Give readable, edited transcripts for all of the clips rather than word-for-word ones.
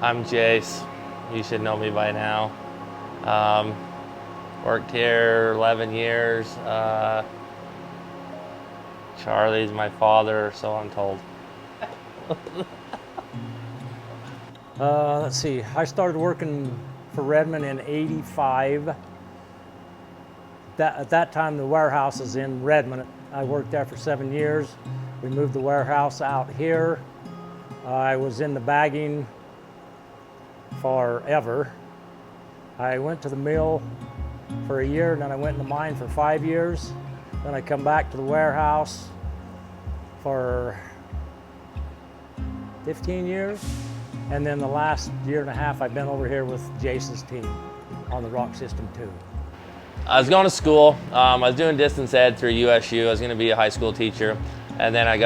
I'm Jace. You should know me by now. Worked here 11 years. Charlie's my father, so I'm told. Let's see, I started working for Redmond in '85. At that time, the warehouse is in Redmond. I worked there for 7 years. We moved the warehouse out here. I was in the bagging forever. I went to the mill for a year, and then I went in the mine for 5 years. Then I come back to the warehouse for 15 years. And then the last year and a half, I've been over here with Jason's team on the rock system too. I was going to school. I was doing distance ed through USU. I was going to be a high school teacher. And then I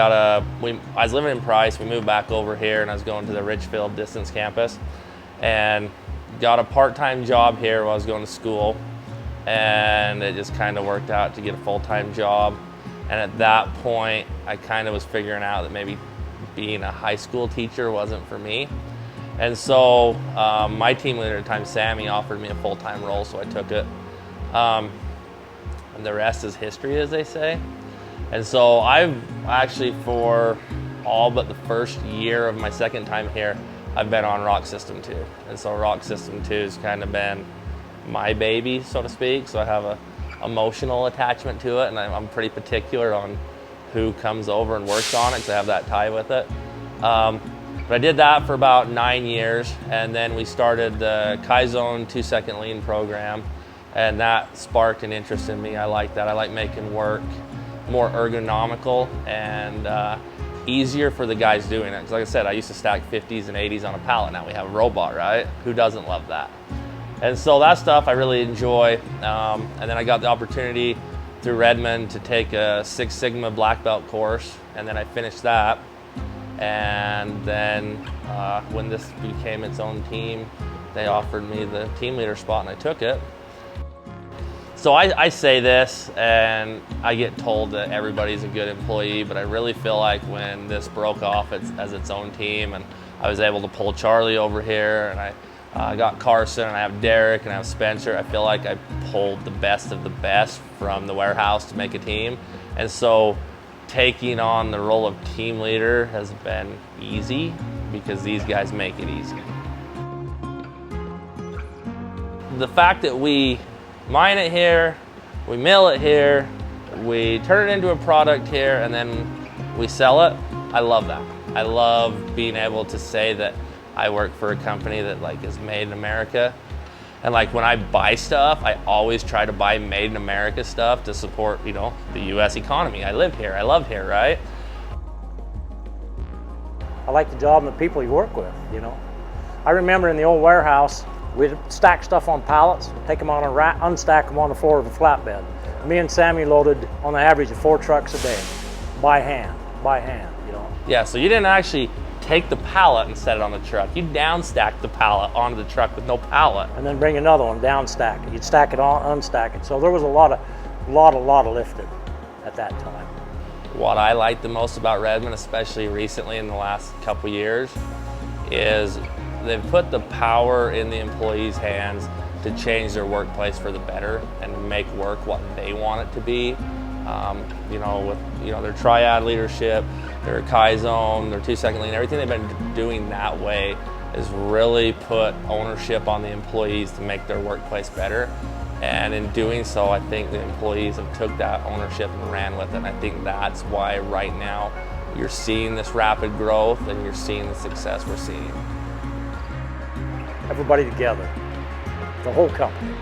was living in Price. We moved back over here, and I was going to the Richfield distance campus. And got a part-time job here while I was going to school. And it just kind of worked out to get a full-time job. And at that point, I kind of was figuring out that maybe being a high school teacher wasn't for me. And so my team leader at the time, Sammy, offered me a full-time role, so I took it. And the rest is history, as they say. And so I've actually, for all but the first year of my second time here, I've been on Rock System 2. And so Rock System 2 has kind of been my baby, so to speak. So I have a emotional attachment to it, and I'm pretty particular on who comes over and works on it, because I have that tie with it. But I did that for about 9 years, and then we started the Kaizen 2-second lean program, and that sparked an interest in me. I like that. I like making work more ergonomical and easier for the guys doing it. Because like I said, I used to stack 50s and 80s on a pallet. Now we have a robot, right? Who doesn't love that? And so that stuff I really enjoy. And then I got the opportunity through Redmond to take a Six Sigma black belt course, and then I finished that. And then when this became its own team, they offered me the team leader spot, and I took it. So I say this, and I get told that everybody's a good employee, but I really feel like when this broke off as its own team, and I was able to pull Charlie over here, and I got Carson, and I have Derek, and I have Spencer, I feel like I pulled the best of the best from the warehouse to make a team. And so taking on the role of team leader has been easy, because these guys make it easy. The fact that we mine it here, we mill it here, we turn it into a product here, and then we sell it, I love that. I love being able to say that I work for a company that is made in America. And when I buy stuff, I always try to buy made in America stuff to support, the US economy. I live here, I love here, right? I like the job and the people you work with, I remember in the old warehouse, we'd stack stuff on pallets, take them on a rack, unstack them on the floor of a flatbed. Me and Sammy loaded on the average of 4 trucks a day, by hand, Yeah, so you didn't actually take the pallet and set it on the truck. You downstack the pallet onto the truck with no pallet. And then bring another one, downstack it. You'd stack it on, unstack it. So there was a lot of lifting at that time. What I like the most about Redmond, especially recently in the last couple years, is they've put the power in the employees' hands to change their workplace for the better and make work what they want it to be. With their triad leadership, their Kaizen, their 2-second lean, everything they've been doing that way has really put ownership on the employees to make their workplace better. And in doing so, I think the employees have took that ownership and ran with it. And I think that's why right now you're seeing this rapid growth and you're seeing the success we're seeing. Everybody together, the whole company.